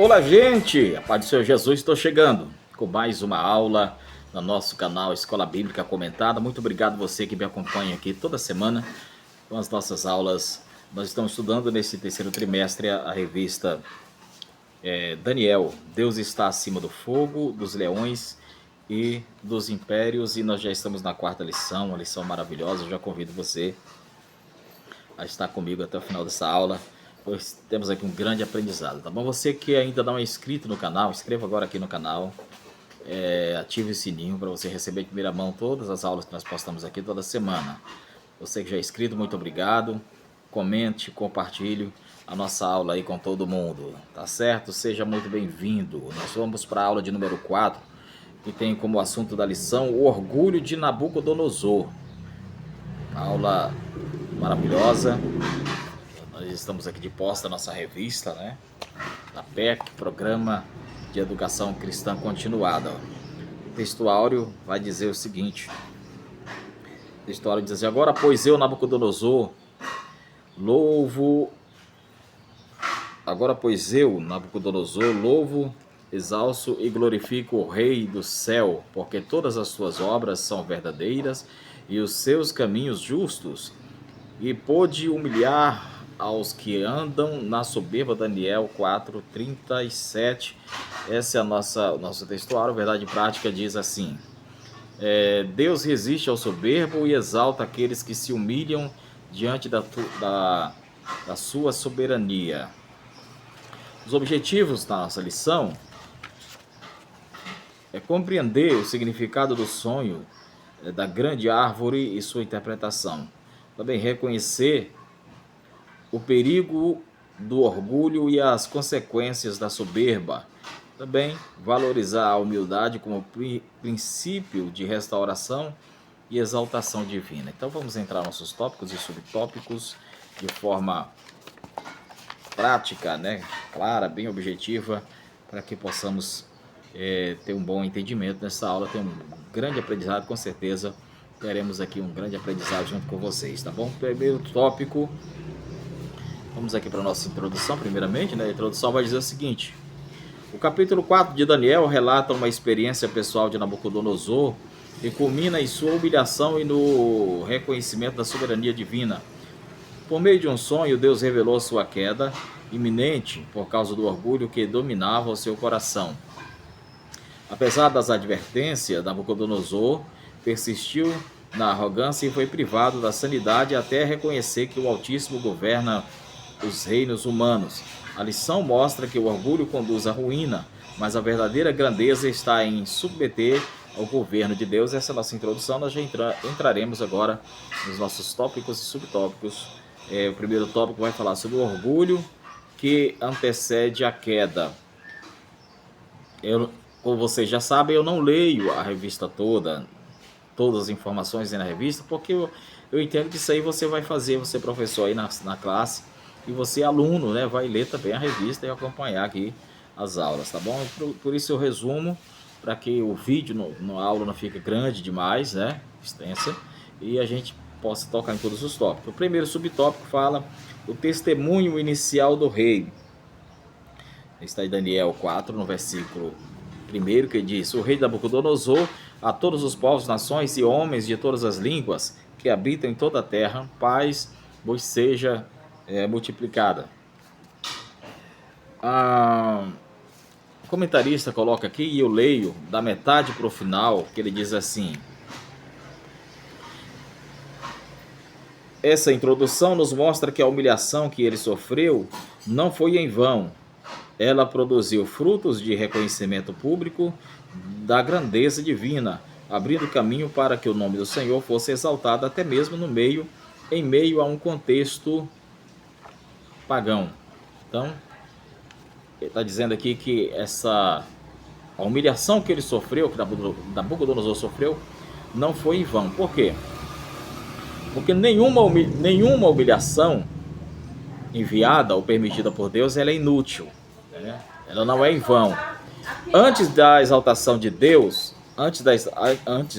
Olá, gente! A paz do Senhor Jesus, estou chegando com mais uma aula no nosso canal Escola Bíblica Comentada. Muito obrigado você que me acompanha aqui toda semana com as nossas aulas. Nós estamos estudando nesse terceiro trimestre a revista Daniel. Deus está acima do fogo, dos leões e dos impérios, e nós já estamos na quarta lição, uma lição maravilhosa. Eu já convido você a estar comigo até o final dessa aula, pois temos aqui um grande aprendizado, tá bom? Você que ainda não é inscrito no canal, inscreva agora aqui no canal, ative o sininho para você receber em primeira mão todas as aulas que nós postamos aqui toda semana. Você que já é inscrito, muito obrigado. Comente, compartilhe a nossa aula aí com todo mundo, tá certo? Seja muito bem-vindo. Nós vamos para a aula de número 4, que tem como assunto da lição o orgulho de Nabucodonosor. Aula maravilhosa. Nós estamos aqui de posse da nossa revista, né? Da PEC, Programa de Educação Cristã Continuada. O textuário vai dizer o seguinte. O textuário diz assim: agora, pois eu, Nabucodonosor, louvo, exalço e glorifico o Rei do céu, porque todas as suas obras são verdadeiras e os seus caminhos justos, e pôde humilhar aos que andam na soberba. Daniel 4:37. Essa é a nosso textuário. Verdade prática diz assim: Deus resiste ao soberbo e exalta aqueles que se humilham diante da sua soberania. Os objetivos da nossa lição é compreender o significado do sonho da grande árvore e sua interpretação. Também reconhecer o perigo do orgulho e as consequências da soberba. Também valorizar a humildade como princípio de restauração e exaltação divina. Então vamos entrar nos nossos tópicos e subtópicos de forma prática, né? Clara, bem objetiva, para que possamos ter um bom entendimento nessa aula. Tem um grande aprendizado, com certeza teremos aqui um grande aprendizado junto com vocês, tá bom? Primeiro tópico, vamos aqui para a nossa introdução, primeiramente, né? A introdução vai dizer o seguinte: o capítulo 4 de Daniel relata uma experiência pessoal de Nabucodonosor e culmina em sua humilhação e no reconhecimento da soberania divina. Por meio de um sonho, Deus revelou sua queda iminente por causa do orgulho que dominava o seu coração. Apesar das advertências, Nabucodonosor persistiu na arrogância e foi privado da sanidade até reconhecer que o Altíssimo governa os reinos humanos. A lição mostra que o orgulho conduz à ruína, mas a verdadeira grandeza está em submeter ao governo de Deus. Essa é a nossa introdução. Nós já entraremos agora nos nossos tópicos e subtópicos. O primeiro tópico vai falar sobre o orgulho que antecede a queda. Como vocês já sabem, eu não leio a revista todas as informações aí na revista, porque eu entendo que isso aí você vai fazer, você professor aí na classe, e você aluno, né, vai ler também a revista e acompanhar aqui as aulas, tá bom? Por isso eu resumo, para que o vídeo na aula não fique grande demais, né, extensa, e a gente possa tocar em todos os tópicos. O primeiro subtópico fala o testemunho inicial do rei. Está em Daniel 4, no versículo 1, que diz: o rei Nabucodonosor, a todos os povos, nações e homens de todas as línguas que habitam em toda a terra, paz vos seja multiplicada. O comentarista coloca aqui, e eu leio da metade para o final, que ele diz assim: essa introdução nos mostra que a humilhação que ele sofreu não foi em vão. Ela produziu frutos de reconhecimento público da grandeza divina, abrindo caminho para que o nome do Senhor fosse exaltado até mesmo em meio a um contexto pagão. Então, ele está dizendo aqui que a humilhação que ele sofreu, que Nabucodonosor sofreu, não foi em vão. Por quê? Porque nenhuma humilhação enviada ou permitida por Deus, ela é inútil, né? Ela não é em vão. Antes da exaltação de Deus, antes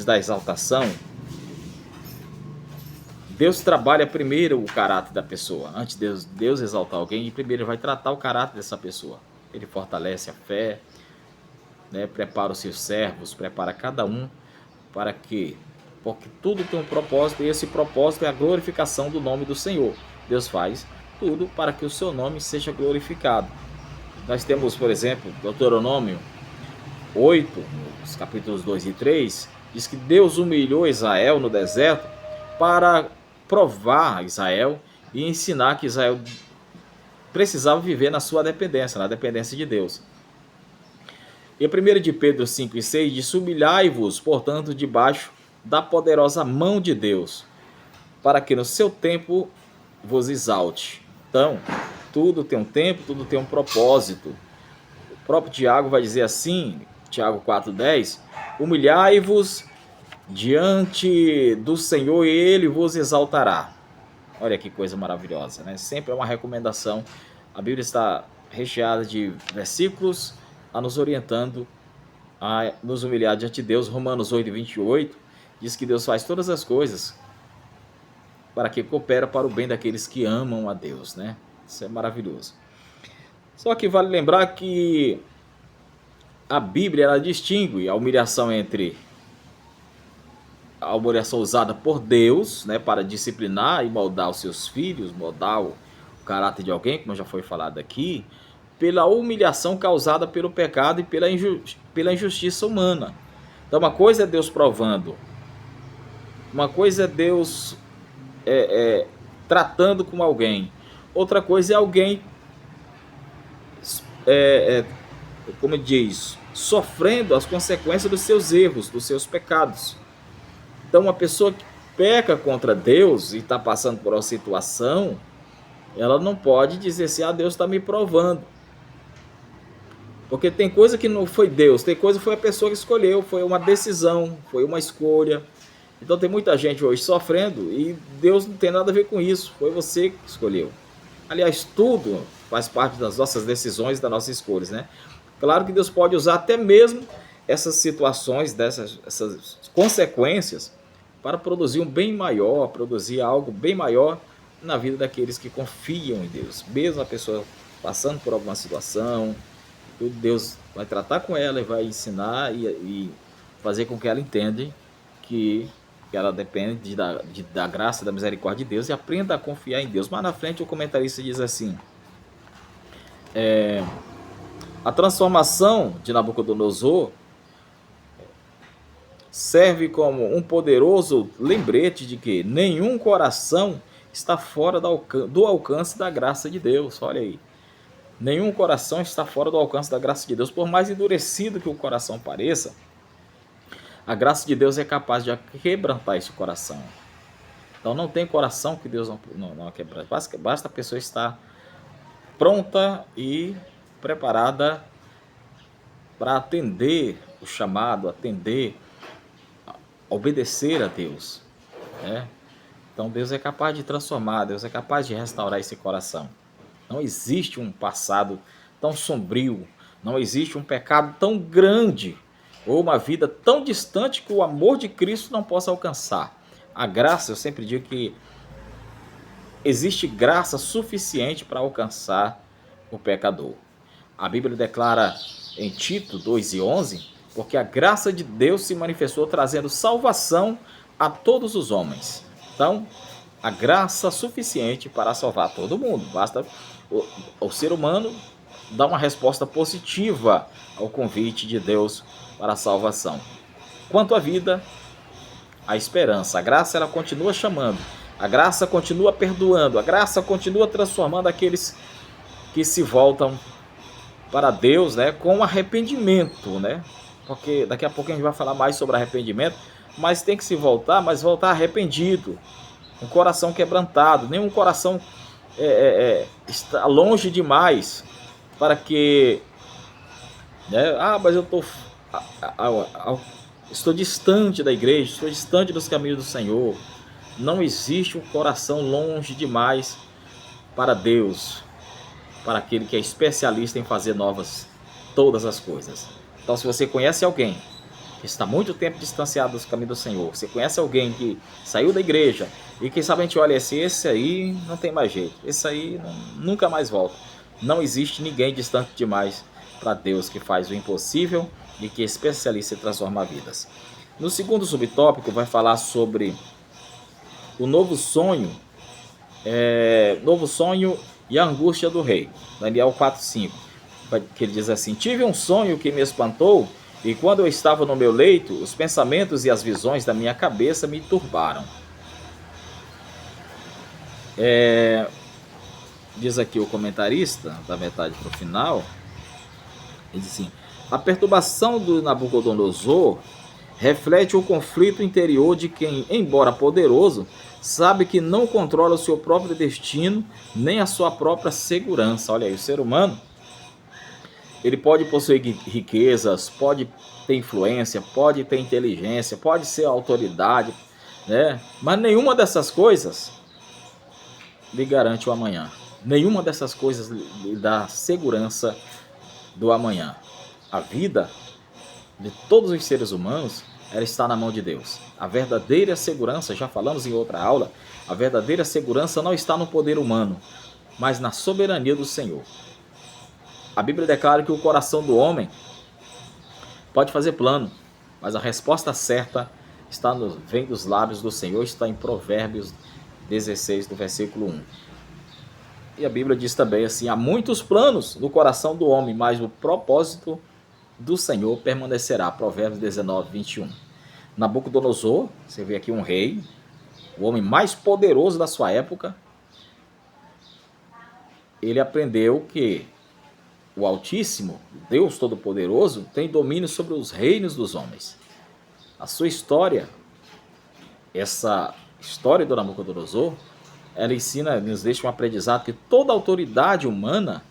da exaltação, Deus trabalha primeiro o caráter da pessoa. Antes de Deus exaltar alguém, primeiro ele vai tratar o caráter dessa pessoa. Ele fortalece a fé, né? Prepara os seus servos, prepara cada um para que, porque tudo tem um propósito, e esse propósito é a glorificação do nome do Senhor. Deus faz tudo para que o seu nome seja glorificado. Nós temos, por exemplo, Deuteronômio 8, os capítulos 2 e 3, diz que Deus humilhou Israel no deserto para provar Israel e ensinar que Israel precisava viver na sua dependência, na dependência de Deus. E 1 de Pedro 5 e 6 diz: humilhai-vos, portanto, debaixo da poderosa mão de Deus, para que no seu tempo vos exalte. Então, tudo tem um tempo, tudo tem um propósito. O próprio Tiago vai dizer assim, Tiago 4,10: humilhai-vos diante do Senhor e Ele vos exaltará. Olha que coisa maravilhosa, né? Sempre é uma recomendação. A Bíblia está recheada de versículos a nos orientando a nos humilhar diante de Deus. Romanos 8:28 diz que Deus faz todas as coisas para que coopera para o bem daqueles que amam a Deus, né? Isso é maravilhoso. Só que vale lembrar que a Bíblia ela distingue a humilhação entre a humilhação usada por Deus, né, para disciplinar e moldar os seus filhos, moldar o caráter de alguém, como já foi falado aqui, pela humilhação causada pelo pecado e pela injustiça humana. Então, uma coisa é Deus provando, uma coisa é Deus tratando com alguém, outra coisa é alguém, como diz, sofrendo as consequências dos seus erros, dos seus pecados. Então, uma pessoa que peca contra Deus e está passando por uma situação, ela não pode dizer assim, Deus está me provando. Porque tem coisa que não foi Deus, tem coisa que foi a pessoa que escolheu, foi uma decisão, foi uma escolha. Então tem muita gente hoje sofrendo e Deus não tem nada a ver com isso, foi você que escolheu. Aliás, tudo faz parte das nossas decisões, das nossas escolhas, né? Claro que Deus pode usar até mesmo essas situações, essas consequências, para produzir um bem maior, produzir algo bem maior na vida daqueles que confiam em Deus. Mesmo a pessoa passando por alguma situação, Deus vai tratar com ela e vai ensinar e fazer com que ela entenda que ela depende da graça e da misericórdia de Deus e aprenda a confiar em Deus. Mas na frente o comentarista diz assim, a transformação de Nabucodonosor serve como um poderoso lembrete de que nenhum coração está fora do alcance da graça de Deus. Olha aí. Nenhum coração está fora do alcance da graça de Deus. Por mais endurecido que o coração pareça, a graça de Deus é capaz de quebrantar esse coração. Então não tem coração que Deus não quebra. Basta a pessoa estar pronta e preparada para atender o chamado, obedecer a Deus, né? Então Deus é capaz de transformar, Deus é capaz de restaurar esse coração. Não existe um passado tão sombrio, não existe um pecado tão grande ou uma vida tão distante que o amor de Cristo não possa alcançar. A graça, eu sempre digo que existe graça suficiente para alcançar o pecador. A Bíblia declara em Tito 2:11, porque a graça de Deus se manifestou trazendo salvação a todos os homens. Então, a graça suficiente para salvar todo mundo. Basta o ser humano dar uma resposta positiva ao convite de Deus para a salvação. Quanto à vida, a esperança. A graça ela continua chamando. A graça continua perdoando. A graça continua transformando aqueles que se voltam para Deus, né, com arrependimento, né? Porque daqui a pouco a gente vai falar mais sobre arrependimento, mas tem que se voltar, mas voltar arrependido, um coração quebrantado, nenhum coração está longe demais para que, né, mas eu estou distante da igreja, estou distante dos caminhos do Senhor. Não existe um coração longe demais para Deus, para aquele que é especialista em fazer novas todas as coisas. Então, se você conhece alguém que está muito tempo distanciado dos caminhos do Senhor, você conhece alguém que saiu da igreja e que sabe a gente olha esse aí não tem mais jeito, esse aí nunca mais volta. Não existe ninguém distante demais para Deus que faz o impossível e que é especialista em transformar vidas. No segundo subtópico vai falar sobre o novo sonho e a angústia do rei. Daniel 4:5, que ele diz assim: tive um sonho que me espantou, e quando eu estava no meu leito, os pensamentos e as visões da minha cabeça me turbaram. Diz aqui o comentarista, da metade para o final, ele diz assim: a perturbação do Nabucodonosor reflete o conflito interior de quem, embora poderoso, sabe que não controla o seu próprio destino nem a sua própria segurança. Olha aí, o ser humano, ele pode possuir riquezas, pode ter influência, pode ter inteligência, pode ser autoridade, né? Mas nenhuma dessas coisas lhe garante o amanhã. Nenhuma dessas coisas lhe dá segurança do amanhã. A vida de todos os seres humanos, ela está na mão de Deus. A verdadeira segurança, já falamos em outra aula, a verdadeira segurança não está no poder humano, mas na soberania do Senhor. A Bíblia declara que o coração do homem pode fazer plano, mas a resposta certa vem dos lábios do Senhor, está em Provérbios 16, do versículo 1. E a Bíblia diz também assim: há muitos planos no coração do homem, mas o propósito do Senhor permanecerá. Provérbios 19, 21. Nabucodonosor, você vê aqui um rei, o homem mais poderoso da sua época, ele aprendeu que o Altíssimo, Deus Todo-Poderoso, tem domínio sobre os reinos dos homens. A sua história, essa história do Nabucodonosor, ela ensina, nos deixa um aprendizado que toda autoridade humana,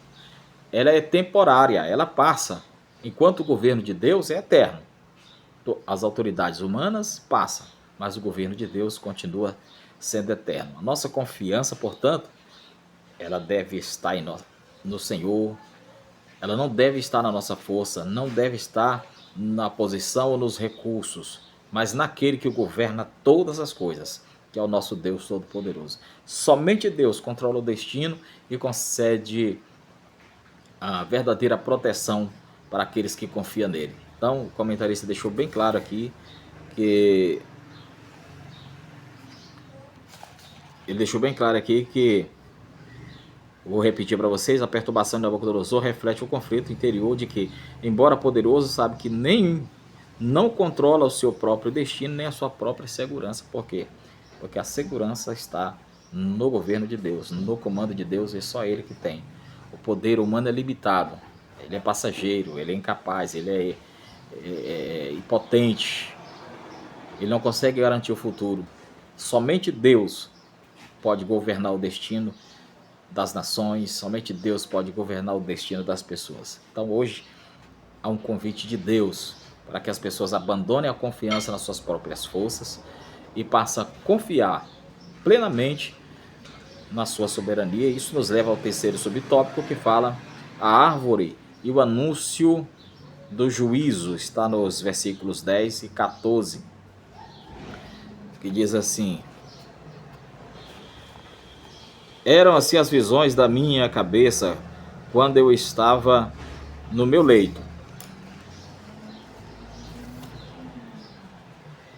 ela é temporária, ela passa, enquanto o governo de Deus é eterno. As autoridades humanas passam, mas o governo de Deus continua sendo eterno. A nossa confiança, portanto, ela deve estar no Senhor, ela não deve estar na nossa força, não deve estar na posição ou nos recursos, mas naquele que governa todas as coisas, que é o nosso Deus Todo-Poderoso. Somente Deus controla o destino e concede a verdadeira proteção para aqueles que confiam nele. Então, o comentarista deixou bem claro aqui que vou repetir para vocês: a perturbação de Nabucodonosor reflete o conflito interior de que, embora poderoso, sabe que não controla o seu próprio destino nem a sua própria segurança. Por quê? Porque a segurança está no governo de Deus, no comando de Deus, e só Ele que tem. O poder humano é limitado, ele é passageiro, ele é incapaz, ele é impotente, ele não consegue garantir o futuro. Somente Deus pode governar o destino das nações, somente Deus pode governar o destino das pessoas. Então hoje há um convite de Deus para que as pessoas abandonem a confiança nas suas próprias forças e passem a confiar plenamente na sua soberania. Isso nos leva ao terceiro subtópico, que fala a árvore e o anúncio do juízo. Está nos versículos 10 e 14, que diz assim: eram assim as visões da minha cabeça quando eu estava no meu leito.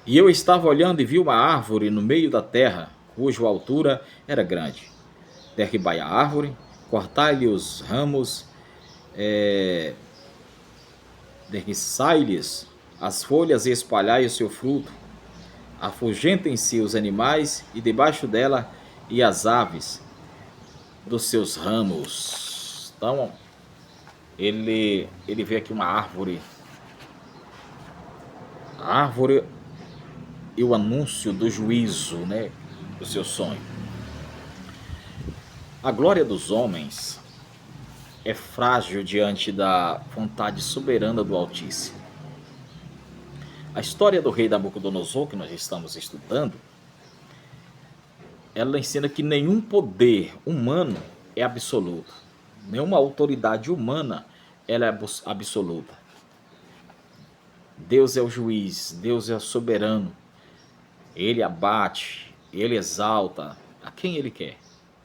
E eu estava olhando e vi uma árvore no meio da terra, cuja altura era grande. Derribai a árvore, cortai-lhe os ramos, derriçai-lhes as folhas e espalhai o seu fruto. Afugentem-se os animais e debaixo dela e as aves dos seus ramos. Então, ele vê aqui uma árvore. A árvore e o anúncio do juízo, né, do seu sonho. A glória dos homens é frágil diante da vontade soberana do Altíssimo. A história do rei Nabucodonosor, que nós estamos estudando, ela ensina que nenhum poder humano é absoluto. Nenhuma autoridade humana ela é absoluta. Deus é o juiz, Deus é o soberano. Ele abate, ele exalta a quem ele quer.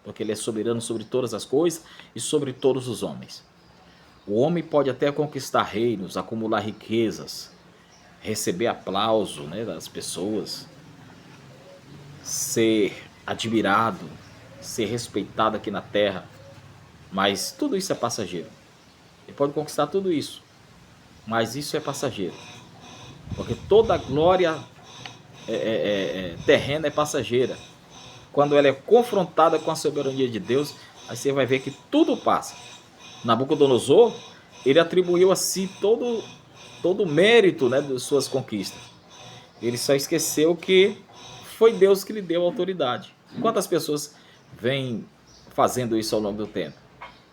porque ele é soberano sobre todas as coisas e sobre todos os homens. O homem pode até conquistar reinos, acumular riquezas, receber aplauso, né, das pessoas, ser admirado, ser respeitado aqui na terra, mas tudo isso é passageiro. Ele pode conquistar tudo isso, mas isso é passageiro, porque toda a glória terrena é passageira. Quando ela é confrontada com a soberania de Deus, aí você vai ver que tudo passa. Nabucodonosor, ele atribuiu a si todo o mérito, né, de suas conquistas. Ele só esqueceu que foi Deus que lhe deu autoridade. Quantas pessoas vêm fazendo isso ao longo do tempo?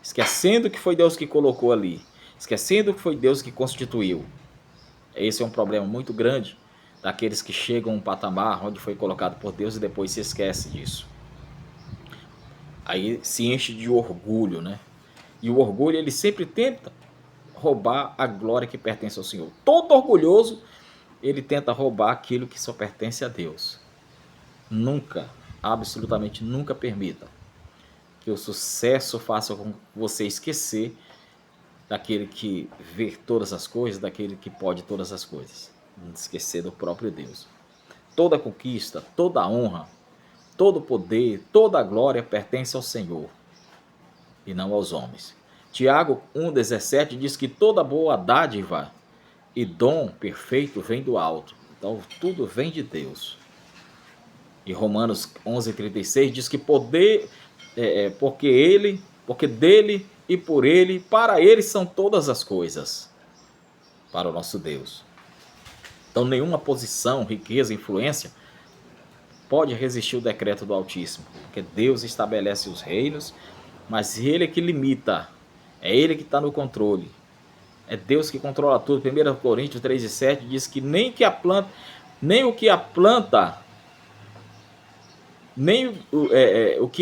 Esquecendo que foi Deus que colocou ali, esquecendo que foi Deus que constituiu. Esse é um problema muito grande daqueles que chegam a um patamar onde foi colocado por Deus e depois se esquece disso. Aí se enche de orgulho, né? E o orgulho, ele sempre tenta roubar a glória que pertence ao Senhor. Todo orgulhoso, ele tenta roubar aquilo que só pertence a Deus. Nunca, absolutamente nunca permita que o sucesso faça com você esquecer daquele que vê todas as coisas, daquele que pode todas as coisas. Esquecer do próprio Deus. Toda conquista, toda honra, todo poder, toda glória pertence ao Senhor e não aos homens. Tiago 1,17 diz que toda boa dádiva e dom perfeito vem do alto. Então tudo vem de Deus. E Romanos 11,36 diz que porque dele e por ele, para ele são todas as coisas, para o nosso Deus. Então nenhuma posição, riqueza, influência pode resistir o decreto do Altíssimo, porque Deus estabelece os reinos, mas ele é que limita, é ele que está no controle, é Deus que controla tudo. 1 Coríntios 3,7 diz que nem o que a planta, nem o que é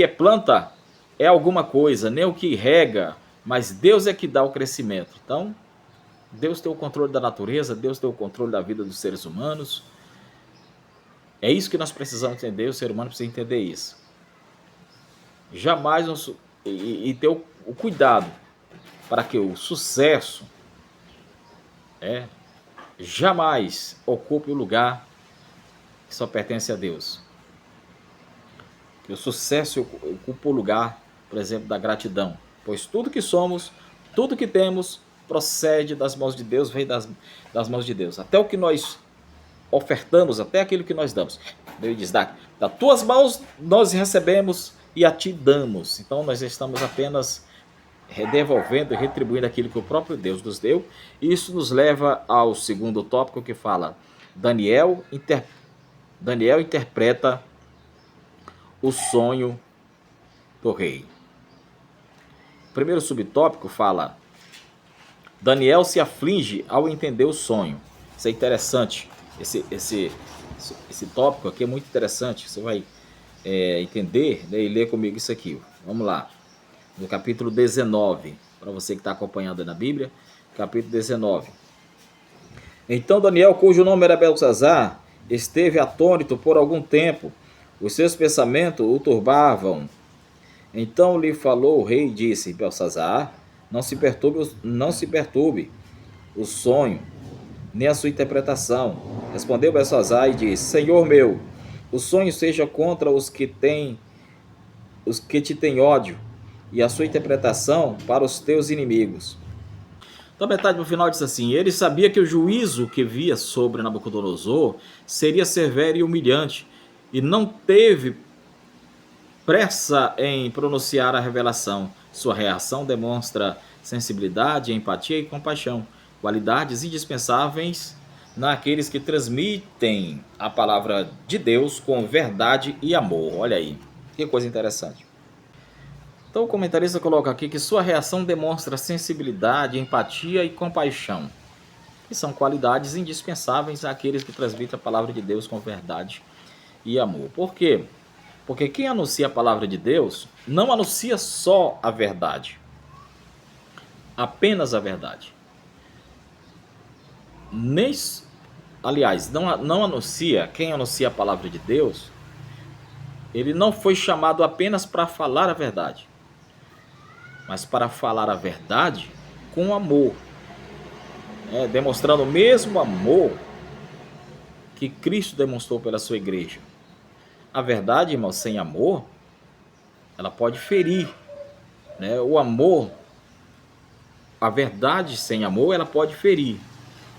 planta é alguma coisa, nem o que rega, mas Deus é que dá o crescimento. Então, Deus tem o controle da natureza, Deus tem o controle da vida dos seres humanos. É isso que nós precisamos entender, o ser humano precisa entender isso. Jamais e ter o cuidado para que o sucesso jamais ocupe o lugar que só pertence a Deus. Que o sucesso ocupe o lugar, por exemplo, da gratidão. Pois tudo que somos, tudo que temos, procede das mãos de Deus, vem das mãos de Deus. Até o que nós ofertamos, até aquilo que nós damos. Ele diz, das tuas mãos nós recebemos e a ti damos. Então nós estamos apenas devolvendo e retribuindo aquilo que o próprio Deus nos deu. E isso nos leva ao segundo tópico que fala, Daniel interpreta o sonho do rei. O primeiro subtópico fala, Daniel se aflige ao entender o sonho. Isso é interessante. Esse tópico aqui é muito interessante. Você vai entender, né, e ler comigo isso aqui. Vamos lá. No capítulo 19, para você que está acompanhando na Bíblia, capítulo 19. Então Daniel, cujo nome era Beltesazar, esteve atônito por algum tempo. Os seus pensamentos o turbavam. Então lhe falou o rei e disse, Beltesazar, não se perturbe o sonho, nem a sua interpretação. Respondeu Beltesazar e disse, Senhor meu, o sonho seja contra os que te têm ódio, e a sua interpretação para os teus inimigos. Então, metade no final diz assim, ele sabia que o juízo que via sobre Nabucodonosor seria severo e humilhante, e não teve pressa em pronunciar a revelação. Sua reação demonstra sensibilidade, empatia e compaixão, qualidades indispensáveis naqueles que transmitem a palavra de Deus com verdade e amor. Olha aí, que coisa interessante. Então o comentarista coloca aqui que sua reação demonstra sensibilidade, empatia e compaixão, que são qualidades indispensáveis àqueles que transmitem a palavra de Deus com verdade e amor. Por quê? Porque quem anuncia a palavra de Deus não anuncia só a verdade, apenas a verdade. Aliás, não anuncia, quem anuncia a palavra de Deus Ele não foi chamado apenas para falar a verdade, mas para falar a verdade com amor, demonstrando o mesmo amor que Cristo demonstrou pela sua igreja. A verdade, irmão, sem amor, ela pode ferir, né? O amor, a verdade sem amor, ela pode ferir.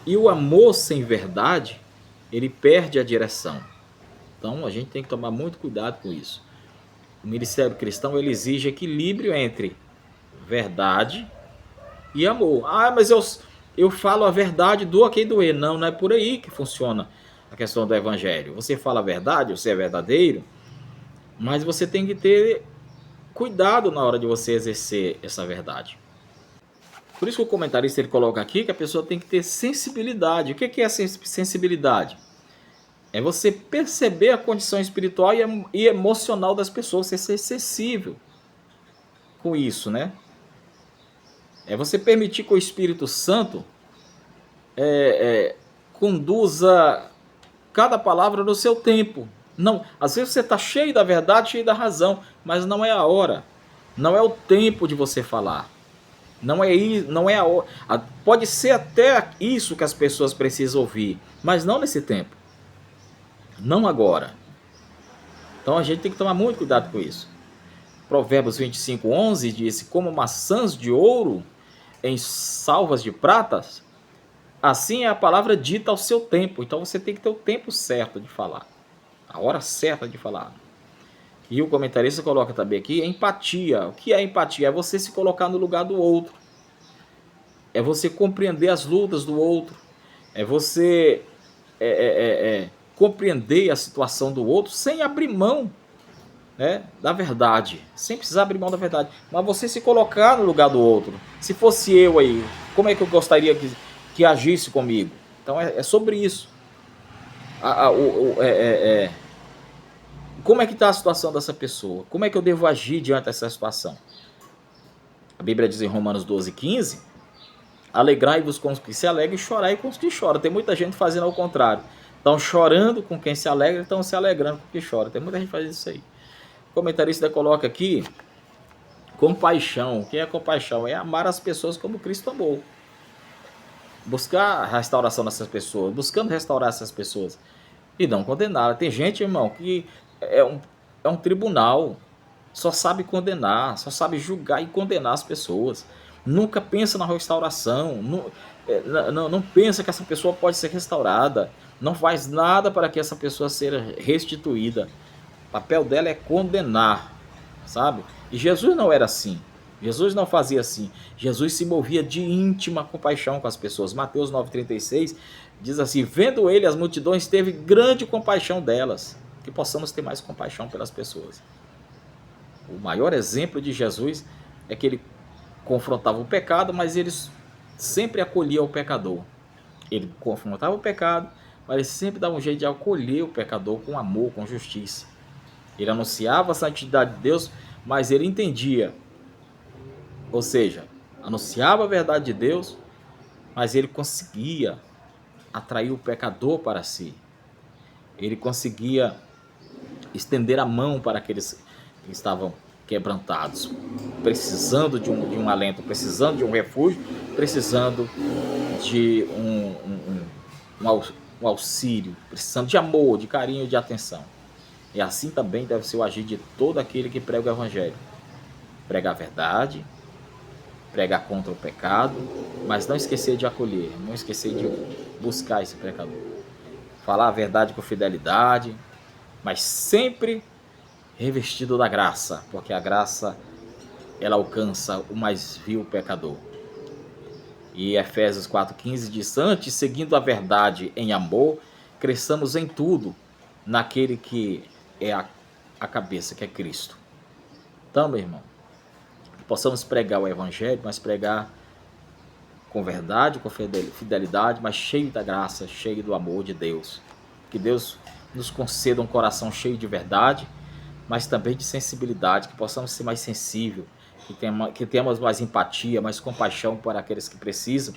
E o amor sem verdade, ele perde a direção. Então, a gente tem que tomar muito cuidado com isso. O ministério cristão, ele exige equilíbrio entre verdade e amor. Ah, mas eu falo a verdade, doa quem doer. Não, não é por aí que funciona a questão do evangelho. Você fala a verdade, você é verdadeiro, mas você tem que ter cuidado na hora de você exercer essa verdade. Por isso que o comentarista ele coloca aqui que a pessoa tem que ter sensibilidade. O que é sensibilidade? É você perceber a condição espiritual e emocional das pessoas, você ser sensível com isso, né? É você permitir que o Espírito Santo conduza cada palavra no seu tempo. Não, às vezes você está cheio da verdade, cheio da razão, mas não é a hora, não é o tempo de você falar. Não é a hora. Pode ser até isso que as pessoas precisam ouvir, mas não nesse tempo. Não agora. Então a gente tem que tomar muito cuidado com isso. Provérbios 25:11 diz: como maçãs de ouro em salvas de pratas, assim é a palavra dita ao seu tempo. Então você tem que ter o tempo certo de falar, a hora certa de falar. E o comentarista coloca também aqui empatia. O que é empatia? É você se colocar no lugar do outro. É você compreender as lutas do outro. É você compreender a situação do outro sem abrir mão, né, da verdade. Sem precisar abrir mão da verdade. Mas você se colocar no lugar do outro. Se fosse eu aí, como é que eu gostaria que agisse comigo? Então é sobre isso. Como é que está a situação dessa pessoa? Como é que eu devo agir diante dessa situação? A Bíblia diz em Romanos 12:15: alegrai-vos com os que se alegram e chorai com os que choram. Tem muita gente fazendo ao contrário. Estão chorando com quem se alegra, estão se alegrando com quem chora. Tem muita gente fazendo isso aí. O comentarista coloca aqui compaixão. O que é compaixão? É amar as pessoas como Cristo amou. Buscar a restauração dessas pessoas, buscando restaurar essas pessoas e não condená-las. Tem gente, irmão, que é um tribunal, só sabe condenar, só sabe julgar e condenar as pessoas. Nunca pensa na restauração, não pensa que essa pessoa pode ser restaurada, não faz nada para que essa pessoa seja restituída. O papel dela é condenar, sabe? E Jesus não era assim. Jesus não fazia assim. Jesus se movia de íntima compaixão com as pessoas. Mateus 9:36 diz assim: vendo ele as multidões, teve grande compaixão delas. Que possamos ter mais compaixão pelas pessoas. O maior exemplo de Jesus é que ele confrontava o pecado, mas ele sempre acolhia o pecador. Ele confrontava o pecado, mas ele sempre dava um jeito de acolher o pecador com amor, com justiça. Ele anunciava a santidade de Deus, mas ele entendia. Ou seja, anunciava a verdade de Deus, mas ele conseguia atrair o pecador para si. Ele conseguia estender a mão para aqueles que estavam quebrantados, precisando de um alento, precisando de um refúgio, precisando de um auxílio, precisando de amor, de carinho, de atenção. E assim também deve ser o agir de todo aquele que prega o evangelho. Pregar a verdade, pregar contra o pecado, mas não esquecer de acolher, não esquecer de buscar esse pecador. Falar a verdade com fidelidade, mas sempre revestido da graça, porque a graça ela alcança o mais vil pecador. E Efésios 4:15 diz: antes, seguindo a verdade em amor, cresçamos em tudo naquele que é a cabeça, que é Cristo. Então, meu irmão, possamos pregar o evangelho, mas pregar com verdade, com fidelidade, mas cheio da graça, cheio do amor de Deus. Que Deus nos conceda um coração cheio de verdade, mas também de sensibilidade, que possamos ser mais sensíveis, que tenhamos mais empatia, mais compaixão para aqueles que precisam,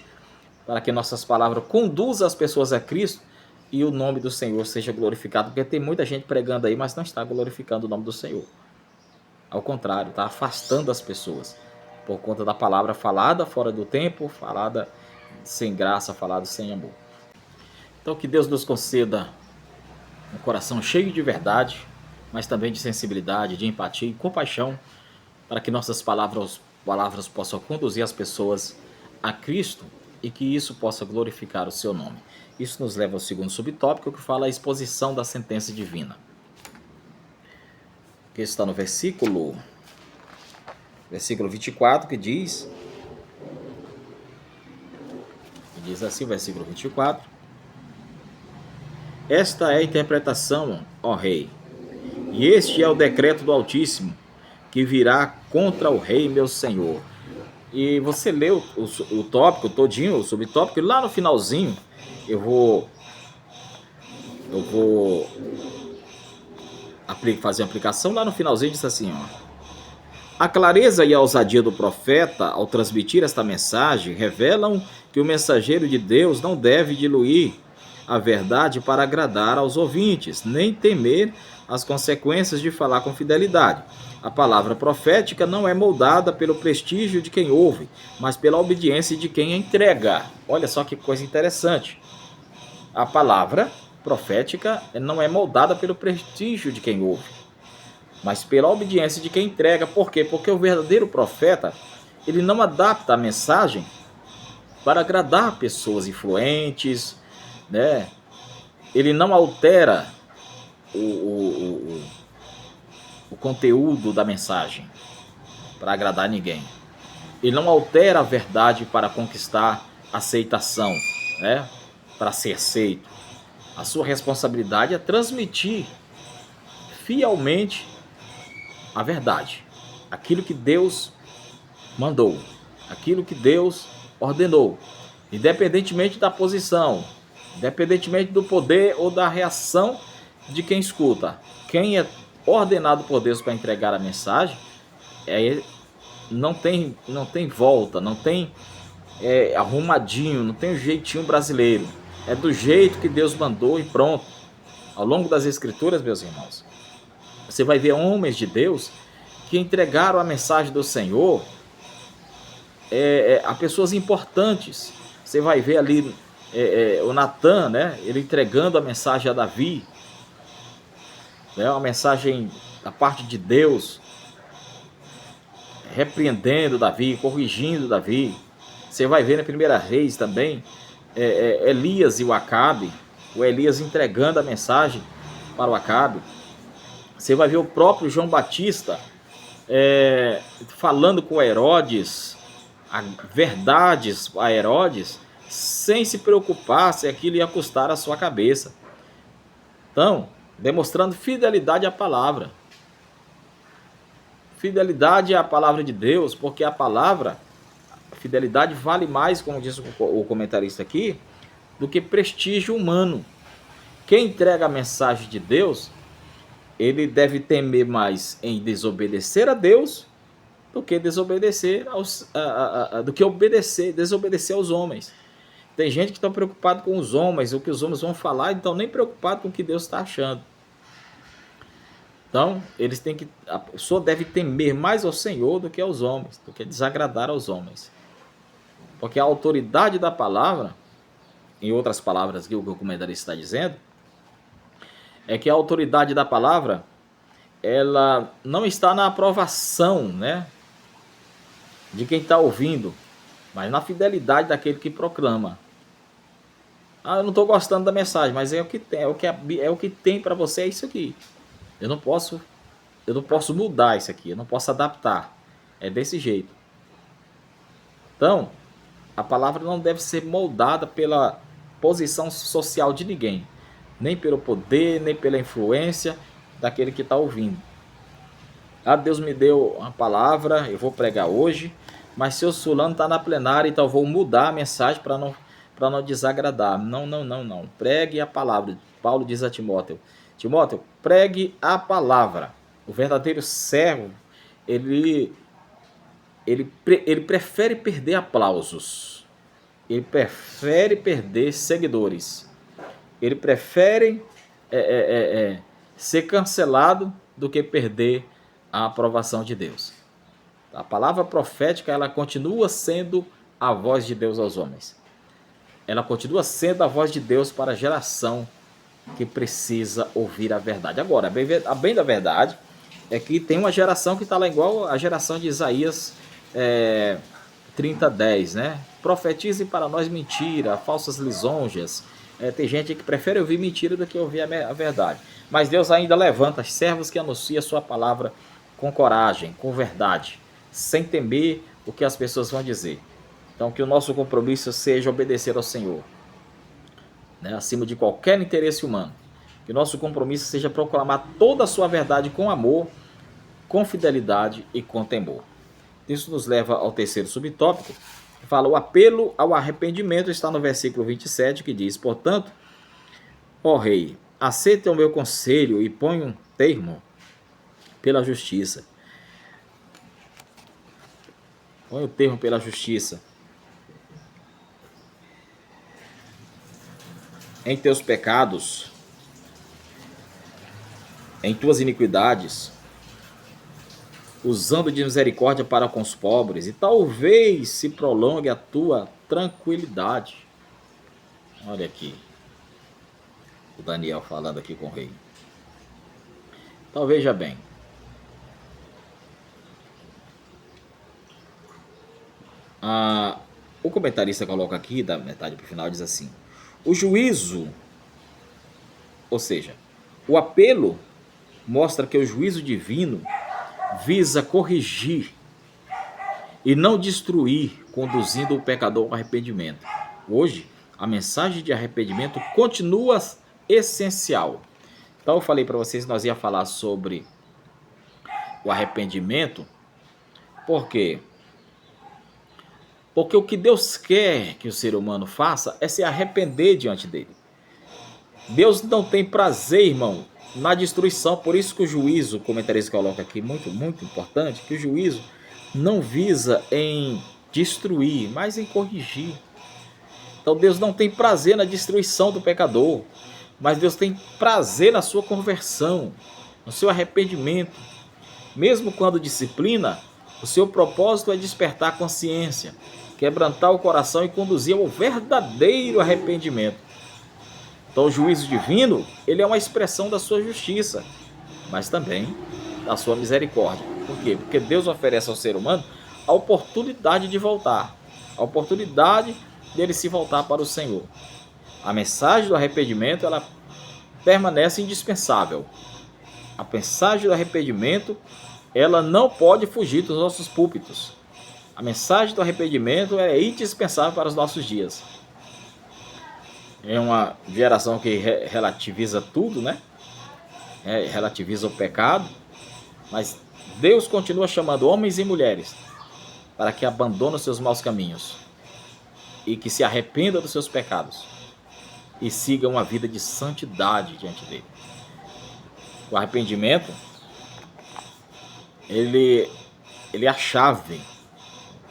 para que nossas palavras conduzam as pessoas a Cristo, e o nome do Senhor seja glorificado, porque tem muita gente pregando aí, mas não está glorificando o nome do Senhor. Ao contrário, está afastando as pessoas por conta da palavra falada fora do tempo, falada sem graça, falada sem amor. Então que Deus nos conceda um coração cheio de verdade, mas também de sensibilidade, de empatia e compaixão, para que nossas palavras possam conduzir as pessoas a Cristo e que isso possa glorificar o seu nome. Isso nos leva ao segundo subtópico, que fala a exposição da sentença divina. Que está no versículo 24, que diz assim, o versículo 24: Esta é a interpretação, ó rei, e este é o decreto do Altíssimo, que virá contra o rei meu senhor. E você leu o tópico todinho, o subtópico, e lá no finalzinho eu vou fazer a aplicação. Lá no finalzinho diz assim, ó: a clareza e a ousadia do profeta ao transmitir esta mensagem revelam que o mensageiro de Deus não deve diluir a verdade para agradar aos ouvintes, nem temer as consequências de falar com fidelidade. A palavra profética não é moldada pelo prestígio de quem ouve, mas pela obediência de quem a entrega. Olha só que coisa interessante. A palavra profética não é moldada pelo prestígio de quem ouve, mas pela obediência de quem entrega. Por quê? Porque o verdadeiro profeta, ele não adapta a mensagem para agradar pessoas influentes, né? Ele não altera o conteúdo da mensagem para agradar ninguém. Ele não altera a verdade para conquistar aceitação, né? Para ser aceito. A sua responsabilidade é transmitir fielmente a verdade, aquilo que Deus mandou, aquilo que Deus ordenou, independentemente da posição, independentemente do poder ou da reação de quem escuta. Quem é ordenado por Deus para entregar a mensagem, não tem volta, não tem arrumadinho, não tem um jeitinho brasileiro. É do jeito que Deus mandou e pronto. Ao longo das Escrituras, meus irmãos, você vai ver homens de Deus que entregaram a mensagem do Senhor a pessoas importantes. Você vai ver ali o Natan, né? Ele entregando a mensagem a Davi, né? Uma mensagem da parte de Deus, repreendendo Davi, corrigindo Davi. Você vai ver na Primeira Reis também, Elias e o Acabe, o Elias entregando a mensagem para o Acabe. Você vai ver o próprio João Batista falando com Herodes, verdades a Herodes, sem se preocupar se aquilo ia custar a sua cabeça. Então, demonstrando fidelidade à palavra. Fidelidade à palavra de Deus, porque a fidelidade vale mais, como disse o comentarista aqui, do que prestígio humano. Quem entrega a mensagem de Deus, ele deve temer mais em desobedecer a Deus do que desobedecer aos homens. Tem gente que está preocupado com os homens, o que os homens vão falar, então nem preocupado com o que Deus está achando. Então, a pessoa deve temer mais ao Senhor do que aos homens, do que desagradar aos homens. Porque a autoridade da palavra, em outras palavras que o comentarista está dizendo, é que a autoridade da palavra, ela não está na aprovação, né, de quem está ouvindo, mas na fidelidade daquele que proclama. Eu não estou gostando da mensagem, mas é o que tem, é o que tem para você, é isso aqui. Eu não posso mudar isso aqui, eu não posso adaptar. É desse jeito. Então, a palavra não deve ser moldada pela posição social de ninguém, nem pelo poder, nem pela influência daquele que está ouvindo. Deus me deu uma palavra, eu vou pregar hoje, mas seu fulano está na plenária, então eu vou mudar a mensagem para não desagradar. Não. Pregue a palavra. Paulo diz a Timóteo, pregue a palavra. O verdadeiro servo, ele prefere perder aplausos, ele prefere perder seguidores, Ele prefere ser cancelado do que perder a aprovação de Deus. A palavra profética, ela continua sendo a voz de Deus aos homens. Ela continua sendo a voz de Deus para a geração que precisa ouvir a verdade. Agora, a bem da verdade é que tem uma geração que está lá igual a geração de Isaías 30:10, né? Profetize para nós mentira, falsas lisonjas. Tem gente que prefere ouvir mentira do que ouvir a verdade. Mas Deus ainda levanta servos que anunciam a sua palavra com coragem, com verdade, sem temer o que as pessoas vão dizer. Então, que o nosso compromisso seja obedecer ao Senhor, né, acima de qualquer interesse humano. Que o nosso compromisso seja proclamar toda a sua verdade com amor, com fidelidade e com temor. Isso nos leva ao terceiro subtópico, que fala: o apelo ao arrependimento está no versículo 27, que diz: portanto, ó rei, aceite o meu conselho e põe um termo pela justiça. Põe o termo pela justiça. Em teus pecados, em tuas iniquidades, usando de misericórdia para com os pobres, e talvez se prolongue a tua tranquilidade. Olha aqui, o Daniel falando aqui com o rei. Então veja bem. O comentarista coloca aqui, da metade para o final, diz assim: o juízo, ou seja, o apelo mostra que o juízo divino visa corrigir e não destruir, conduzindo o pecador ao arrependimento. Hoje, a mensagem de arrependimento continua essencial. Então eu falei para vocês que nós ia falar sobre o arrependimento. Por quê? Porque o que Deus quer que o ser humano faça é se arrepender diante dele. Deus não tem prazer, irmão, na destruição. Por isso que o juízo, o comentarista coloca aqui, muito, muito importante, que o juízo não visa em destruir, mas em corrigir. Então Deus não tem prazer na destruição do pecador, mas Deus tem prazer na sua conversão, no seu arrependimento. Mesmo quando disciplina, o seu propósito é despertar a consciência, quebrantar o coração e conduzir ao verdadeiro arrependimento. Então o juízo divino, ele é uma expressão da sua justiça, mas também da sua misericórdia. Por quê? Porque Deus oferece ao ser humano a oportunidade de voltar, a oportunidade dele se voltar para o Senhor. A mensagem do arrependimento, ela permanece indispensável. A mensagem do arrependimento, ela não pode fugir dos nossos púlpitos. A mensagem do arrependimento é indispensável para os nossos dias. É uma geração que relativiza tudo, né? Relativiza o pecado, mas Deus continua chamando homens e mulheres para que abandonem os seus maus caminhos e que se arrependam dos seus pecados e sigam uma vida de santidade diante dele. O arrependimento, ele é a chave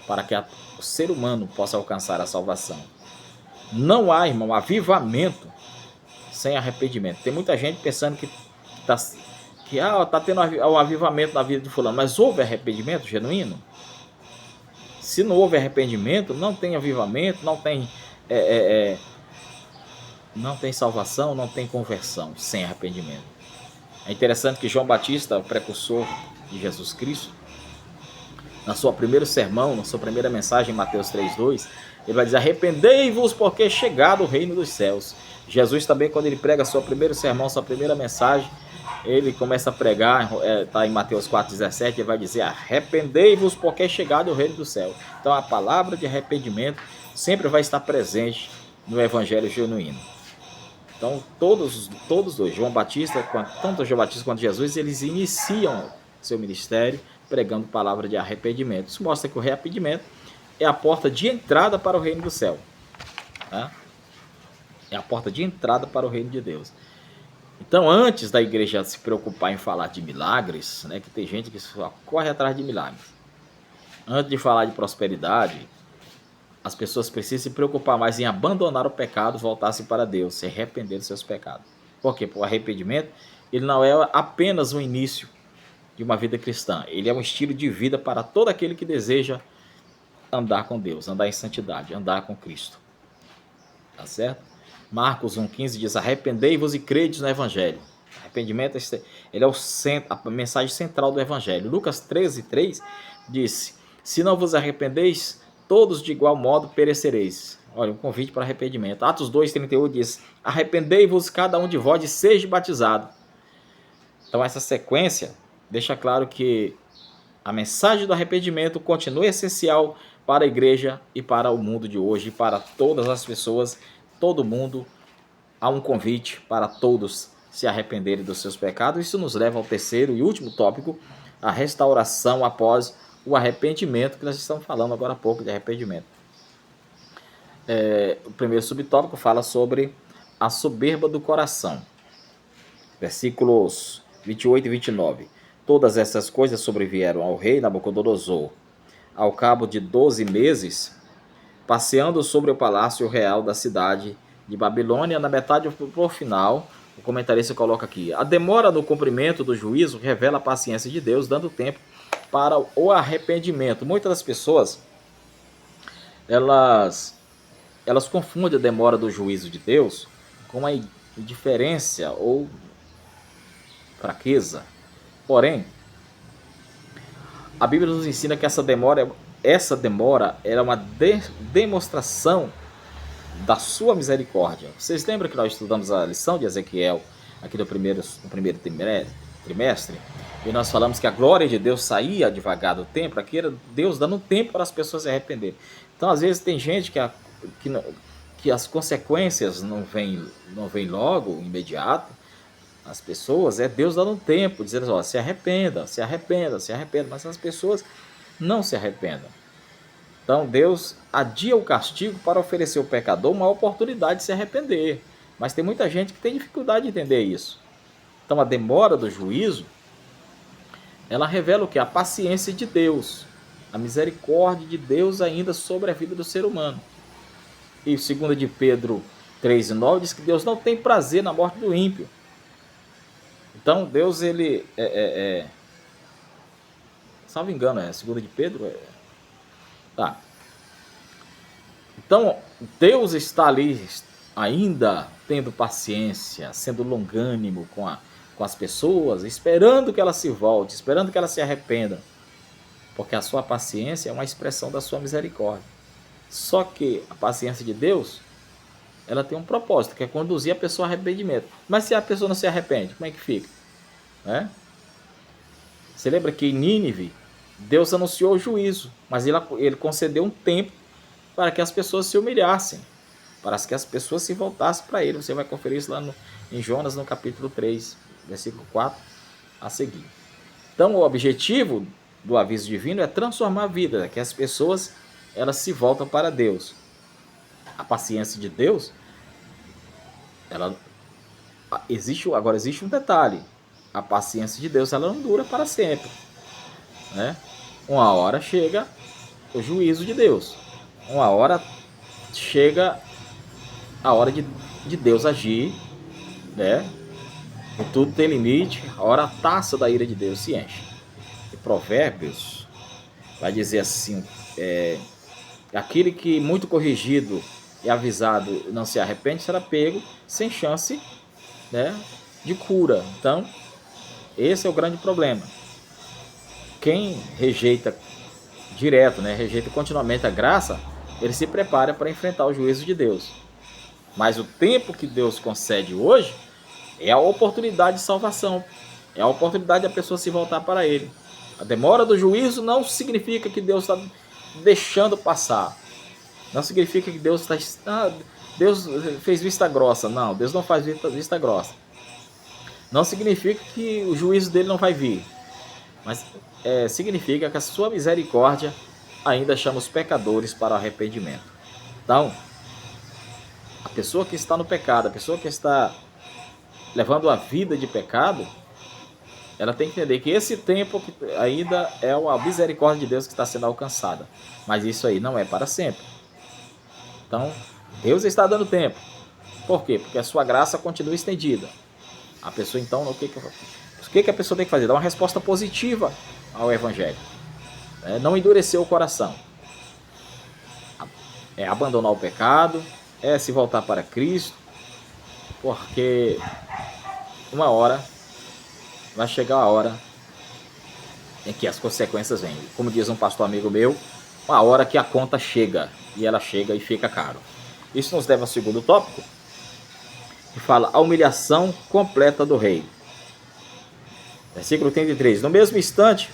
para que o ser humano possa alcançar a salvação. Não há, irmão, avivamento sem arrependimento. Tem muita gente pensando que está tendo um avivamento na vida de fulano, mas houve arrependimento genuíno? Se não houve arrependimento, não tem avivamento, não tem salvação, não tem conversão sem arrependimento. É interessante que João Batista, o precursor de Jesus Cristo, na sua primeiro sermão, na sua primeira mensagem, em Mateus 3:2, ele vai dizer: arrependei-vos, porque é chegado o reino dos céus. Jesus também, quando ele prega seu primeiro sermão, sua primeira mensagem, ele começa a pregar, está em Mateus 4:17, ele vai dizer: arrependei-vos, porque é chegado o reino dos céus. Então a palavra de arrependimento sempre vai estar presente no evangelho genuíno. Então todos dois, João Batista, tanto João Batista quanto Jesus, eles iniciam seu ministério pregando palavra de arrependimento. Isso mostra que o arrependimento é a porta de entrada para o reino do céu, tá? É a porta de entrada para o reino de Deus. Então, antes da igreja se preocupar em falar de milagres, né, que tem gente que só corre atrás de milagres, antes de falar de prosperidade, as pessoas precisam se preocupar mais em abandonar o pecado, voltar-se para Deus, se arrepender dos seus pecados. Por quê? Porque o arrependimento, ele não é apenas o início de uma vida cristã, ele é um estilo de vida para todo aquele que deseja andar com Deus, andar em santidade, andar com Cristo. Tá certo? Marcos 1,15 diz: arrependei-vos e credes no Evangelho. Arrependimento, ele é a mensagem central do Evangelho. Lucas 13,3 disse: se não vos arrependeis, todos de igual modo perecereis. Olha, um convite para arrependimento. Atos 2,38 diz: arrependei-vos cada um de vós e seja batizado. Então essa sequência deixa claro que a mensagem do arrependimento continua essencial para a igreja e para o mundo de hoje, para todas as pessoas, todo mundo. Há um convite para todos se arrependerem dos seus pecados. Isso nos leva ao terceiro e último tópico, a restauração após o arrependimento, que nós estamos falando agora há pouco de arrependimento. O primeiro subtópico fala sobre a soberba do coração. Versículos 28 e 29. Todas essas coisas sobrevieram ao rei Nabucodonosor, ao cabo de 12 meses, passeando sobre o palácio real da cidade de Babilônia. Na metade por final, o comentarista coloca aqui: a demora no cumprimento do juízo revela a paciência de Deus, dando tempo para o arrependimento. Muitas das pessoas, elas confundem a demora do juízo de Deus com uma indiferença ou fraqueza. Porém, a Bíblia nos ensina que essa demora era uma demonstração da sua misericórdia. Vocês lembram que nós estudamos a lição de Ezequiel aqui no primeiro trimestre? E nós falamos que a glória de Deus saía devagar do templo, aqui era Deus dando tempo para as pessoas se arrependerem. Então, às vezes, tem gente que as consequências não vêm logo, imediato. As pessoas, é Deus dando tempo, dizendo: ó, se arrependa, mas as pessoas não se arrependam. Então Deus adia o castigo para oferecer ao pecador uma oportunidade de se arrepender, mas tem muita gente que tem dificuldade de entender isso. Então a demora do juízo, ela revela o que? A paciência de Deus, a misericórdia de Deus ainda sobre a vida do ser humano. E 2 de Pedro 3,9 diz que Deus não tem prazer na morte do ímpio. Então Deus, ele salvo engano, 2 de Pedro, tá. Então Deus está ali ainda tendo paciência, sendo longânimo com as pessoas, esperando que elas se voltem, esperando que elas se arrependam, porque a sua paciência é uma expressão da sua misericórdia. Só que a paciência de Deus, ela tem um propósito, que é conduzir a pessoa ao arrependimento. Mas se a pessoa não se arrepende, como é que fica? Você lembra que em Nínive, Deus anunciou o juízo, mas ele concedeu um tempo para que as pessoas se humilhassem, para que as pessoas se voltassem para ele. Você vai conferir isso lá em Jonas, no capítulo 3, versículo 4 a seguir. Então o objetivo do aviso divino é transformar a vida, que as pessoas elas se voltam para Deus. A paciência de Deus, existe um detalhe: a paciência de Deus, ela não dura para sempre, né? Uma hora chega o juízo de Deus, uma hora chega a hora de Deus agir, né? E tudo tem limite. A hora a taça da ira de Deus se enche. E Provérbios vai dizer assim: aquele que muito corrigido e avisado não se arrepende será pego sem chance, né, de cura. Então esse é o grande problema. Quem rejeita direto, né, rejeita continuamente a graça, ele se prepara para enfrentar o juízo de Deus. Mas o tempo que Deus concede hoje é a oportunidade de salvação, é a oportunidade da pessoa se voltar para ele. A demora do juízo não significa que Deus está deixando passar, não significa que Deus Deus fez vista grossa. Não, Deus não faz vista grossa. Não significa que o juízo dele não vai vir, mas significa que a sua misericórdia ainda chama os pecadores para o arrependimento. Então, a pessoa que está no pecado, a pessoa que está levando a vida de pecado, ela tem que entender que esse tempo ainda é a misericórdia de Deus que está sendo alcançada, mas isso aí não é para sempre. Então, Deus está dando tempo. Por quê? Porque a sua graça continua estendida. A pessoa, então, o que a pessoa tem que fazer? Dar uma resposta positiva ao Evangelho. Não endurecer o coração. É abandonar o pecado, é se voltar para Cristo, porque uma hora, vai chegar a hora em que as consequências vêm. Como diz um pastor amigo meu, uma hora que a conta chega, e ela chega e fica caro. Isso nos leva ao segundo tópico, que fala a humilhação completa do rei. Versículo 33. No mesmo instante,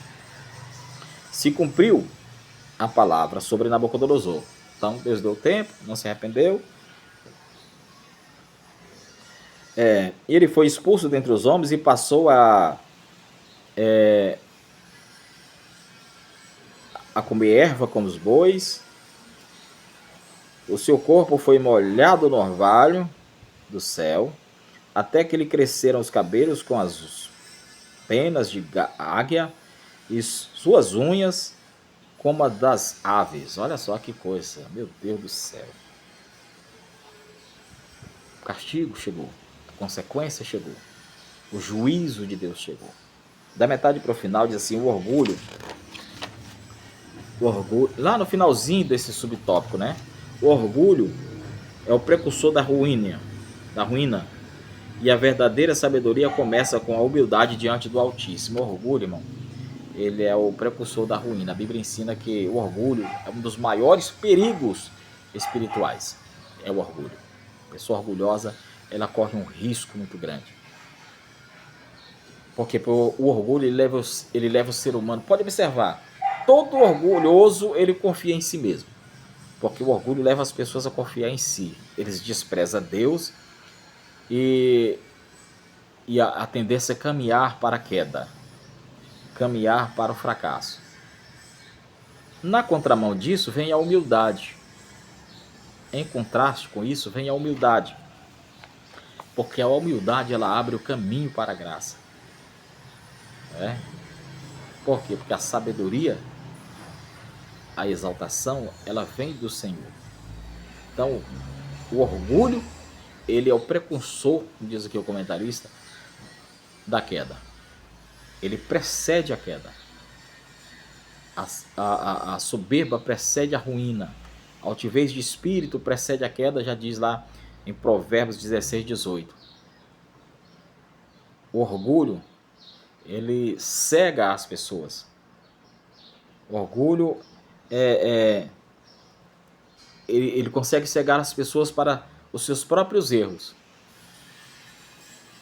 se cumpriu a palavra sobre Nabucodonosor. Então, Deus deu tempo, não se arrependeu. Ele foi expulso dentre os homens e passou a comer erva como os bois. O seu corpo foi molhado no orvalho do céu, até que lhe cresceram os cabelos com as penas de águia e suas unhas como a das aves. Olha só que coisa, meu Deus do céu. O castigo chegou, a consequência chegou, o juízo de Deus chegou. Da metade para o final diz assim, o orgulho, lá no finalzinho desse subtópico, né? O orgulho é o precursor da ruína, e a verdadeira sabedoria começa com a humildade diante do Altíssimo. O orgulho, irmão, ele é o precursor da ruína. A Bíblia ensina que o orgulho é um dos maiores perigos espirituais. É o orgulho. A pessoa orgulhosa, ela corre um risco muito grande. Porque o orgulho, ele leva o ser humano. Pode observar, todo orgulhoso, ele confia em si mesmo. Porque o orgulho leva as pessoas a confiar em si. Eles desprezam Deus e a tendência é caminhar para a queda, caminhar para o fracasso. Na contramão disso vem a humildade. Em contraste com isso vem a humildade. Porque a humildade, ela abre o caminho para a graça. Por quê? Porque a sabedoria, a exaltação, ela vem do Senhor. Então, o orgulho, ele é o precursor, diz aqui o comentarista, da queda. Ele precede a queda. A soberba precede a ruína. A altivez de espírito precede a queda, já diz lá em Provérbios 16, 18. O orgulho, ele cega as pessoas. O orgulho ele consegue cegar as pessoas para os seus próprios erros.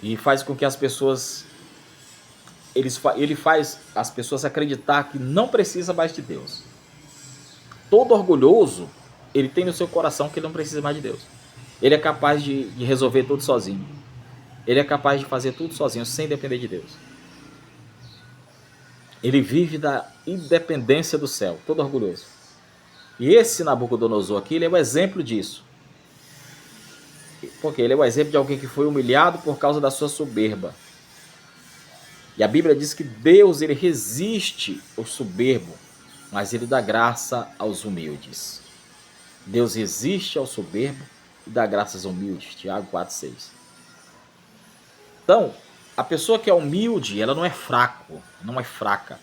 E faz com que as pessoas... Ele faz as pessoas acreditar que não precisa mais de Deus. Todo orgulhoso, ele tem no seu coração que ele não precisa mais de Deus. Ele é capaz de resolver tudo sozinho. Ele é capaz de fazer tudo sozinho, sem depender de Deus. Ele vive da independência do céu, todo orgulhoso. E esse Nabucodonosor aqui, ele é o exemplo disso. Porque ele é o exemplo de alguém que foi humilhado por causa da sua soberba. E a Bíblia diz que Deus, ele resiste ao soberbo, mas ele dá graça aos humildes. Deus resiste ao soberbo e dá graças aos humildes. Tiago 4,6. Então, a pessoa que é humilde, ela não é fraco, não é fraca.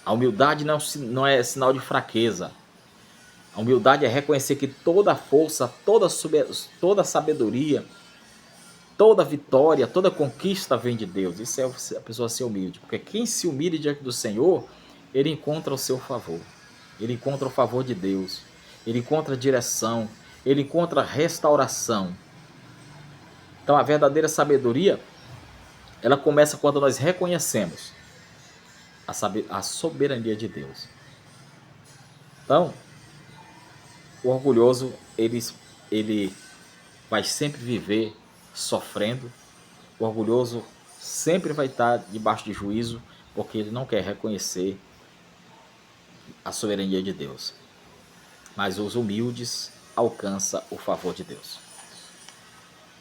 A humildade não é sinal de fraqueza. A humildade é reconhecer que toda força, toda sabedoria, toda vitória, toda conquista vem de Deus. Isso é a pessoa ser humilde. Porque quem se humilha diante do Senhor, ele encontra o seu favor. Ele encontra o favor de Deus. Ele encontra direção. Ele encontra restauração. Então a verdadeira sabedoria, ela começa quando nós reconhecemos a soberania de Deus. Então, o orgulhoso, ele vai sempre viver sofrendo. O orgulhoso sempre vai estar debaixo de juízo, porque ele não quer reconhecer a soberania de Deus. Mas os humildes alcançam o favor de Deus.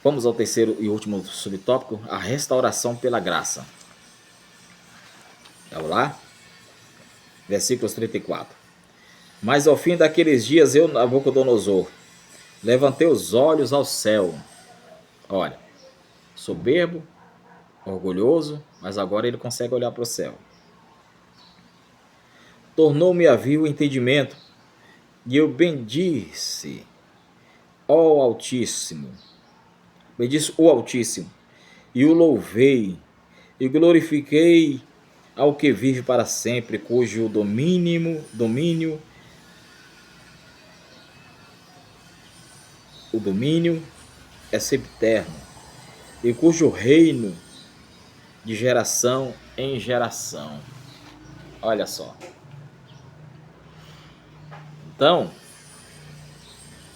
Vamos ao terceiro e último subtópico, a restauração pela graça. Vamos lá? Versículos 34. Mas ao fim daqueles dias, eu, Nabucodonosor, Levantei os olhos ao céu. Olha, soberbo, orgulhoso, mas agora ele consegue olhar para o céu. Tornou-me a vir o entendimento, e eu bendisse, ó Altíssimo, bendisse o Altíssimo, e o louvei, e glorifiquei ao que vive para sempre, cujo o domínio é sempiterno, e cujo reino de geração em geração. Olha só. Então,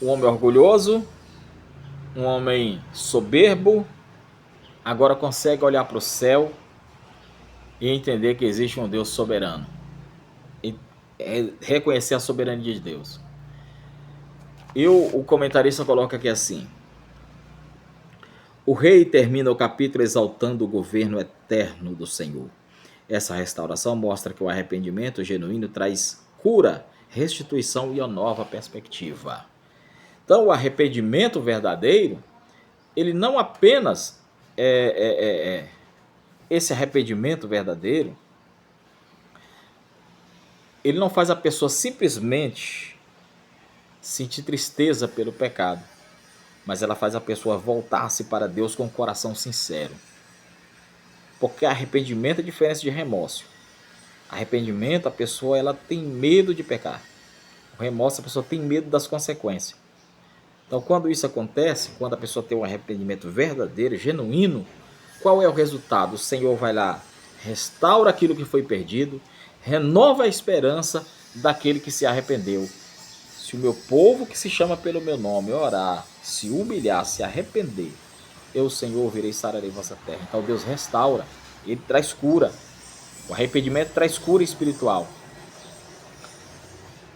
um homem orgulhoso, um homem soberbo, agora consegue olhar para o céu e entender que existe um Deus soberano. E reconhecer a soberania de Deus. E o comentarista coloca aqui assim: o rei termina o capítulo exaltando o governo eterno do Senhor. Essa restauração mostra que o arrependimento genuíno traz cura, restituição e uma nova perspectiva. Então, o arrependimento verdadeiro, ele não apenas esse arrependimento verdadeiro, ele não faz a pessoa simplesmente sentir tristeza pelo pecado, mas ela faz a pessoa voltar-se para Deus com um coração sincero. Porque arrependimento é diferente de remorso. Arrependimento, a pessoa ela tem medo de pecar. O remorso, a pessoa tem medo das consequências. Então, quando isso acontece, quando a pessoa tem um arrependimento verdadeiro, genuíno, qual é o resultado? O Senhor vai lá, restaura aquilo que foi perdido, renova a esperança daquele que se arrependeu. Se o meu povo que se chama pelo meu nome orar, se humilhar, se arrepender, eu, Senhor, virei e sararei vossa terra. Então Deus restaura, ele traz cura. O arrependimento traz cura espiritual.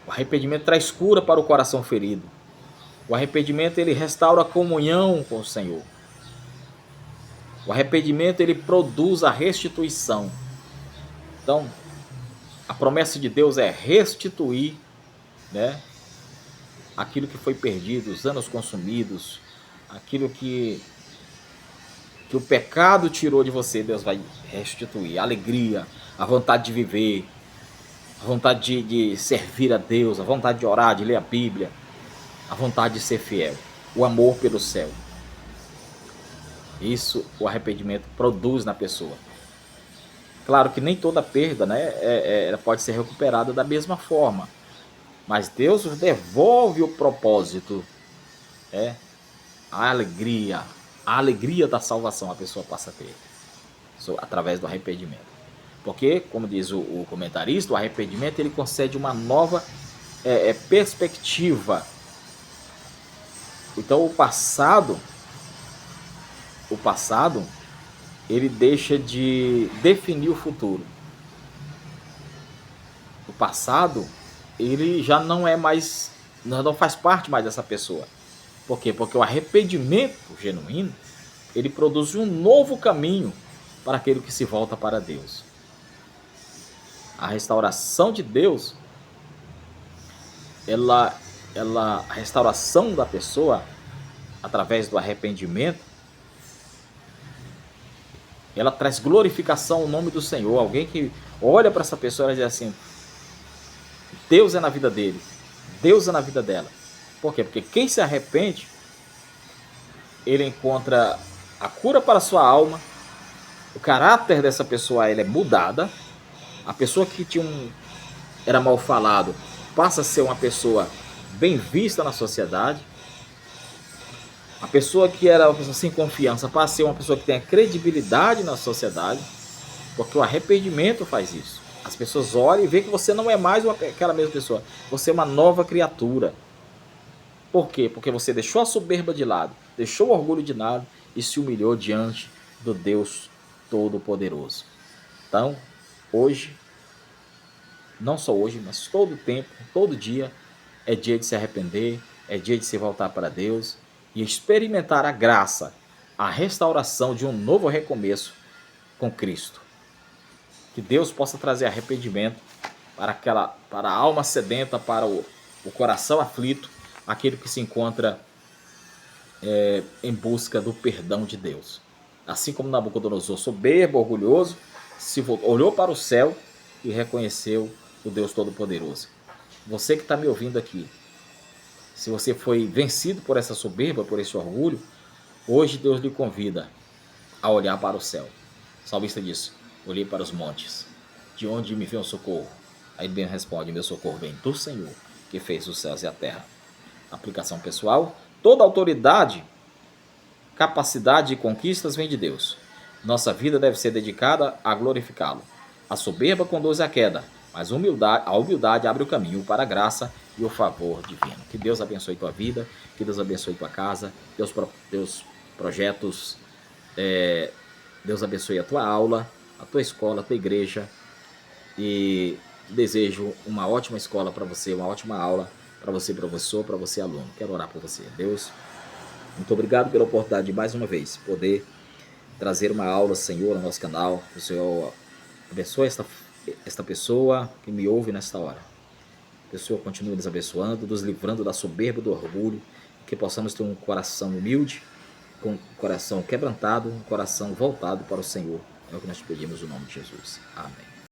O arrependimento traz cura para o coração ferido. O arrependimento, ele restaura a comunhão com o Senhor. O arrependimento, ele produz a restituição. Então, a promessa de Deus é restituir, né, aquilo que foi perdido, os anos consumidos, aquilo que o pecado tirou de você, Deus vai restituir. A alegria, a vontade de viver, a vontade de servir a Deus, a vontade de orar, de ler a Bíblia, a vontade de ser fiel, o amor pelo céu. Isso o arrependimento produz na pessoa. Claro que nem toda perda, né, ela pode ser recuperada da mesma forma, mas Deus devolve o propósito, a alegria da salvação a pessoa passa a ter através do arrependimento. Porque, como diz o comentarista, o arrependimento ele concede uma nova perspectiva. Então o passado ele deixa de definir o futuro. O passado ele já não é mais, não faz parte mais dessa pessoa. Por quê? Porque o arrependimento genuíno ele produz um novo caminho para aquele que se volta para Deus. A restauração de Deus, a restauração da pessoa através do arrependimento, ela traz glorificação ao nome do Senhor. Alguém que olha para essa pessoa e diz assim: Deus é na vida dele, Deus é na vida dela. Por quê? Porque quem se arrepende, ele encontra a cura para a sua alma, o caráter dessa pessoa ele é mudada, a pessoa que era mal falado passa a ser uma pessoa bem vista na sociedade, a pessoa que era uma pessoa sem confiança passa a ser uma pessoa que tem a credibilidade na sociedade, porque o arrependimento faz isso. As pessoas olham e veem que você não é mais aquela mesma pessoa, você é uma nova criatura. Por quê? Porque você deixou a soberba de lado, deixou o orgulho de lado e se humilhou diante do Deus Todo-Poderoso. Então, hoje, não só hoje, mas todo tempo, todo dia, é dia de se arrepender, é dia de se voltar para Deus e experimentar a graça, a restauração de um novo recomeço com Cristo. Que Deus possa trazer arrependimento para a alma sedenta, para o coração aflito, aquele que se encontra em busca do perdão de Deus. Assim como Nabucodonosor, soberbo, orgulhoso, olhou para o céu e reconheceu o Deus Todo-Poderoso. Você que está me ouvindo aqui, se você foi vencido por essa soberba, por esse orgulho, hoje Deus lhe convida a olhar para o céu. O salmista diz: olhei para os montes, de onde me vem o socorro? Aí ele bem responde: meu socorro vem do Senhor, que fez os céus e a terra. Aplicação pessoal: toda autoridade, capacidade e conquistas vem de Deus. Nossa vida deve ser dedicada a glorificá-lo. A soberba conduz à queda, mas a humildade abre o caminho para a graça e o favor divino. Que Deus abençoe tua vida, que Deus abençoe tua casa, Deus projetos, Deus abençoe a tua aula, a tua escola, a tua igreja, e desejo uma ótima escola para você, uma ótima aula para você, professor, para você, aluno. Quero orar por você. Deus, muito obrigado pela oportunidade de mais uma vez poder trazer uma aula, Senhor, no nosso canal. O Senhor abençoe esta pessoa que me ouve nesta hora. Que o Senhor continue nos abençoando, nos livrando da soberba, do orgulho, que possamos ter um coração humilde, com um coração quebrantado, um coração voltado para o Senhor. É o que nós te pedimos no nome de Jesus. Amém.